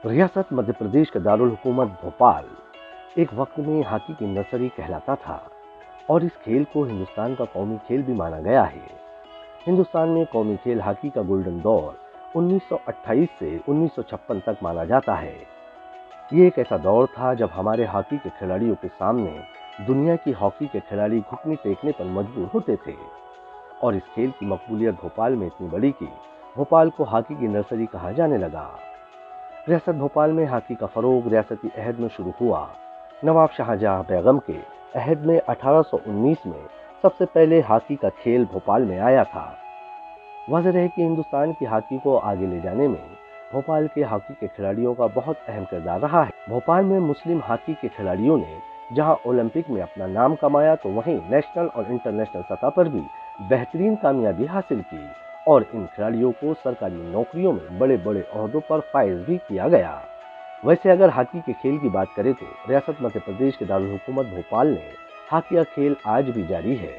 रियासत मध्य प्रदेश का दारुल हुकूमत भोपाल एक वक्त में हॉकी की नर्सरी कहलाता था और इस खेल को हिंदुस्तान का कौमी खेल भी माना गया है। हिंदुस्तान में कौमी खेल हॉकी का गोल्डन दौर 1928 से 1956 तक माना जाता है। ये एक ऐसा दौर था जब हमारे हॉकी के खिलाड़ियों के सामने दुनिया की हॉकी के खिलाड़ी घुटने टेकने पर मजबूर होते थे और इस खेल की मकबूलियत भोपाल में इतनी बड़ी कि भोपाल को हॉकी की नर्सरी कहा जाने लगा। रियासत भोपाल में हॉकी का फरोग रियासती अहद में शुरू हुआ। नवाब शाहजहां बेगम के अहद में 1819 में सबसे पहले हॉकी का खेल भोपाल में आया था। वाज़ेह है कि हिंदुस्तान की हॉकी को आगे ले जाने में भोपाल के हॉकी के खिलाड़ियों का बहुत अहम किरदार रहा है। भोपाल में मुस्लिम हॉकी के खिलाड़ियों ने जहां ओलंपिक में अपना नाम कमाया तो वहीं नेशनल और इंटरनेशनल सतह पर भी बेहतरीन कामयाबी हासिल की और इन खिलाड़ियों को सरकारी नौकरियों में बड़े बड़े ओहदों पर फाइज भी किया गया। वैसे अगर हॉकी के खेल की बात करें तो रियासत मध्य प्रदेश के दारुल हुकूमत भोपाल में हॉकी का खेल आज भी जारी है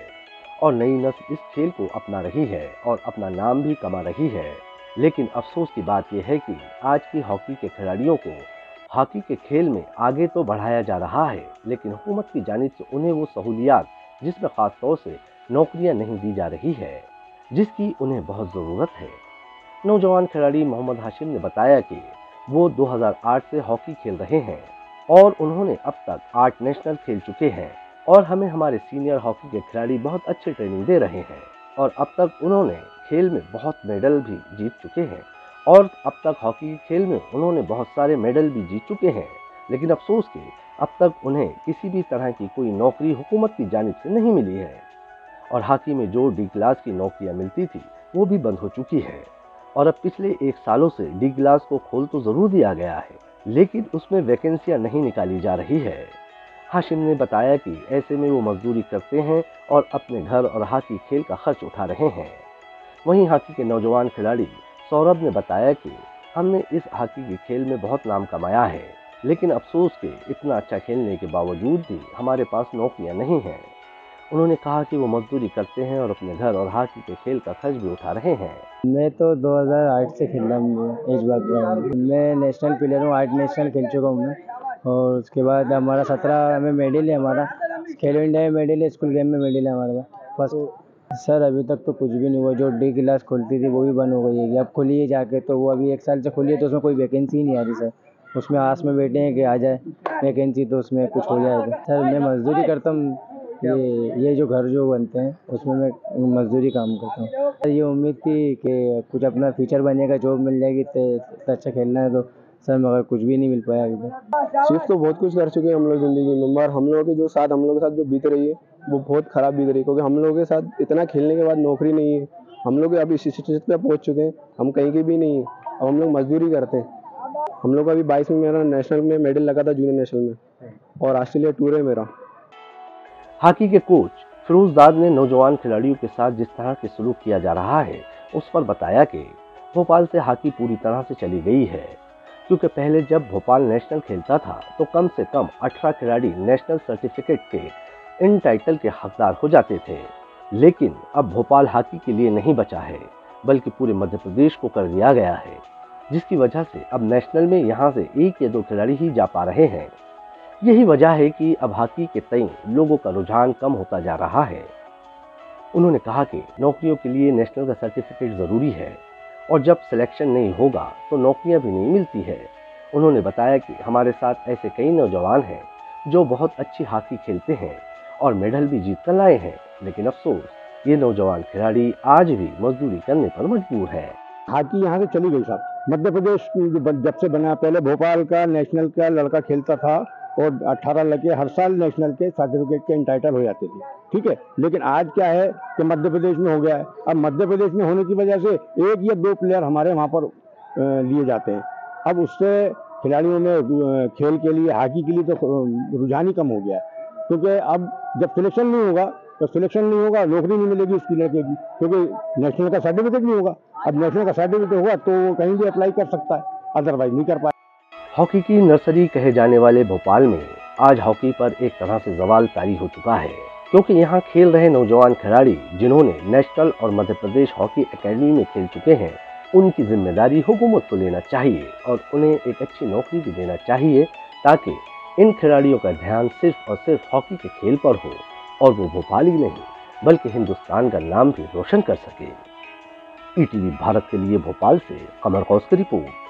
और नई नस्ल इस खेल को अपना रही है और अपना नाम भी कमा रही है। लेकिन अफसोस की बात यह है कि आज की हॉकी के खिलाड़ियों को हॉकी के खेल में आगे तो बढ़ाया जा रहा है, लेकिन हुकूमत की जानिब से उन्हें वो सहूलियात जिसमें खास तौर से नौकरियां नहीं दी जा रही है जिसकी उन्हें बहुत ज़रूरत है। नौजवान खिलाड़ी मोहम्मद हाशिम ने बताया कि वो 2008 से हॉकी खेल रहे हैं और उन्होंने अब तक 8 नेशनल खेल चुके हैं और हमें हमारे सीनियर हॉकी के खिलाड़ी बहुत अच्छी ट्रेनिंग दे रहे हैं और अब तक उन्होंने खेल में बहुत मेडल भी जीत चुके हैं और अब तक हॉकी खेल में उन्होंने बहुत सारे मेडल भी जीत चुके हैं। लेकिन अफसोस कि अब तक उन्हें किसी भी तरह की कोई नौकरी हुकूमत की जानिब से नहीं मिली है और हॉकी में जो डी क्लास की नौकरियां मिलती थी वो भी बंद हो चुकी है और अब पिछले 1 सालों से डी क्लास को खोल तो जरूर दिया गया है, लेकिन उसमें वैकेंसियां नहीं निकाली जा रही है। हाशिम ने बताया कि ऐसे में वो मजदूरी करते हैं और अपने घर और हॉकी खेल का खर्च उठा रहे हैं। वहीं हॉकी के नौजवान खिलाड़ी सौरभ ने बताया कि हमने इस हॉकी के खेल में बहुत नाम कमाया है, लेकिन अफसोस के इतना अच्छा खेलने के बावजूद भी हमारे पास नौकरियां नहीं हैं। उन्होंने कहा कि वो मजदूरी करते हैं और अपने घर और हॉकी के खेल का खर्च भी उठा रहे हैं। मैं तो 2008 से खेल रहा हूँ एज बैकग्राउंड। मैं नेशनल प्लेयर हूँ, 8 नेशनल खेल चुका हूँ मैं। और उसके बाद हमारा 17 में मेडल है, हमारा खेलो इंडिया में मेडल है, स्कूल गेम में मेडल है हमारा फर्स्ट। सर अभी तक तो कुछ भी नहीं हुआ। जो डी क्लास खुलती थी वो भी बंद हो गई है। अब खुली है जाके, तो वो अभी 1 साल से खुली है तो उसमें कोई वैकेंसी ही नहीं आ रही सर। उसमें आस में बैठे हैं कि आ जाए वैकेंसी तो उसमें कुछ हो जाएगा। सर मैं मजदूरी करता हूँ, ये जो घर जो बनते हैं उसमें मैं मजदूरी काम करता हूँ। ये उम्मीद थी कि कुछ अपना फ्यूचर बनेगा, जॉब मिल जाएगी तो अच्छा खेलना है तो सर, मगर कुछ भी नहीं मिल पाया अभी तक। सिर्फ तो बहुत कुछ कर चुके हैं हम लोग ज़िंदगी में, मगर हम लोगों के जो साथ हम लोगों के साथ जो बीत रही है वो बहुत ख़राब बीत रही है, क्योंकि हम लोगों के साथ इतना खेलने के बाद नौकरी नहीं है। हम लोग अभी इस स्थिति पे पहुँच चुके हैं, हम कहीं के भी नहीं है। अब हम लोग मजदूरी करते हैं। हम लोग अभी 22 में मेरा नेशनल में मेडल लगा था, जूनियर नेशनल में, और ऑस्ट्रेलिया टूर है मेरा। हॉकी के कोच फिरोजदाद ने नौजवान खिलाड़ियों के साथ जिस तरह से सलूक किया जा रहा है उस पर बताया कि भोपाल से हॉकी पूरी तरह से चली गई है, क्योंकि पहले जब भोपाल नेशनल खेलता था तो कम से कम 18 खिलाड़ी नेशनल सर्टिफिकेट के इन टाइटल के हकदार हो जाते थे। लेकिन अब भोपाल हॉकी के लिए नहीं बचा है, बल्कि पूरे मध्य प्रदेश को कर दिया गया है, जिसकी वजह से अब नेशनल में यहाँ से 1 या 2 खिलाड़ी ही जा पा रहे हैं। यही वजह है कि अब हॉकी के तई लोगों का रुझान कम होता जा रहा है। उन्होंने कहा कि नौकरियों के लिए नेशनल का सर्टिफिकेट जरूरी है और जब सिलेक्शन नहीं होगा तो नौकरियां भी नहीं मिलती है। उन्होंने बताया कि हमारे साथ ऐसे कई नौजवान हैं जो बहुत अच्छी हॉकी खेलते हैं और मेडल भी जीत कर लाए हैं, लेकिन अफसोस ये नौजवान खिलाड़ी आज भी मजदूरी करने पर मजबूर है। हॉकी यहाँ से चली गई साहब। मध्य प्रदेश जब से बना, पहले भोपाल का नेशनल का लड़का खेलता था और 18 लड़के हर साल नेशनल के सर्टिफिकेट के इंटाइटल हो जाते थे, ठीक है। लेकिन आज क्या है कि मध्य प्रदेश में हो गया है। अब मध्य प्रदेश में होने की वजह से 1 या 2 प्लेयर हमारे वहाँ पर लिए जाते हैं। अब उससे खिलाड़ियों में खेल के लिए, हॉकी के लिए तो रुझान ही कम हो गया है, क्योंकि अब जब सिलेक्शन नहीं होगा तो नौकरी नहीं मिलेगी उसकी लड़के की, क्योंकि नेशनल का सर्टिफिकेट नहीं होगा। अब नेशनल का सर्टिफिकेट होगा तो वो कहीं भी अप्लाई कर सकता है, अदरवाइज नहीं कर पाए। हॉकी की नर्सरी कहे जाने वाले भोपाल में आज हॉकी पर एक तरह से ज़वाल तारी हो चुका है, क्योंकि यहाँ खेल रहे नौजवान खिलाड़ी जिन्होंने नेशनल और मध्य प्रदेश हॉकी एकेडमी में खेल चुके हैं उनकी जिम्मेदारी हुकूमत को लेना चाहिए और उन्हें एक अच्छी नौकरी भी देना चाहिए, ताकि इन खिलाड़ियों का ध्यान सिर्फ और सिर्फ हॉकी के खेल पर हो और वो भोपाल ही नहीं बल्कि हिंदुस्तान का नाम भी रोशन कर सके। ईटीवी भारत के लिए भोपाल से कमर कौस की रिपोर्ट।